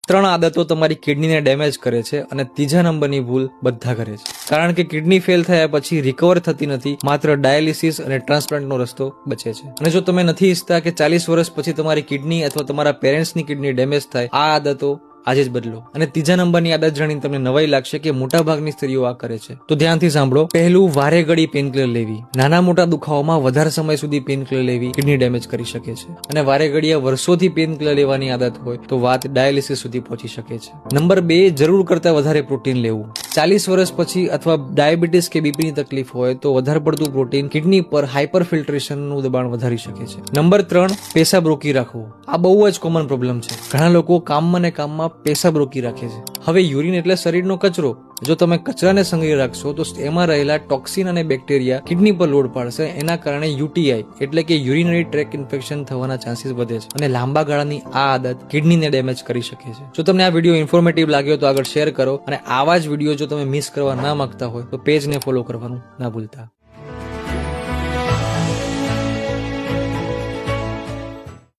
ત્રણ આદતો તમારી કિડનીને ડેમેજ કરે છે અને ત્રીજા નંબરની ભૂલ બધા કરે છે, કારણ કે કિડની ફેલ થયા પછી રિકવર થતી નથી, માત્ર ડાયાલિસિસ અને ટ્રાન્સપ્લાન્ટનો રસ્તો બચે છે. અને જો તમે નથી ઈચ્છતા કે 40 વર્ષ પછી તમારી કિડની અથવા તમારા પેરેન્ટ્સની કિડની ડેમેજ થાય, આ આદતો આજે જ બદલો. અને ત્રીજા નંબરની આદત જાણીને તમને નવાઈ લાગશે કે મોટા ભાગની સ્ત્રીઓ આ કરે છે, તો ધ્યાનથી સાંભળો. પહેલું, વારે ઘડી પેનકિલર લેવી. નાના મોટા દુખાવામાં વધારે સમય સુધી પેનકિલર લેવી કિડની ડેમેજ કરી શકે છે, અને વારે ઘડીએ વર્ષોથી પેનકિલર લેવાની આદત હોય તો વાત ડાયાલિસિસ સુધી પહોંચી શકે છે. નંબર 2, જરૂર કરતા વધારે પ્રોટીન લેવું. 40 વર્ષ પછી અથવા ડાયાબિટીસ કે બીપીની તકલીફ હોય તો વધારે પડતું પ્રોટીન કિડની પર હાઇપર ફિલ્ટરેશનનું દબાણ વધારી શકે છે. નંબર 3, પેશાબ રોકી રાખવો. આ બહુ જ કોમન પ્રોબ્લેમ છે. ઘણા લોકો કામમાં ને કામમાં પેશાબ રોકી રાખે છે. હવે યુરિન એટલે શરીરનો કચરો. જો તમે કચરાને સંગ્રહી રાખશો તો એમાં રહેલા ટોક્સિન અને બેક્ટેરિયા કિડની પર લોડ પાડશે. એના કારણે યુટીઆઈ એટલે કે યુરિનરી ટ્રેક ઇન્ફેક્શન થવાના ચાન્સીસ વધે છે, અને લાંબા ગાળાની આ આદત કિડનીને ડેમેજ કરી શકે છે. જો તમને આ વિડીયો ઇન્ફોર્મેટિવ લાગ્યો તો આગળ શેર કરો, અને આવા જ વિડીયો જો તમે મિસ કરવા ના માંગતા હોય તો પેજને ફોલો કરવાનું ના ભૂલતા.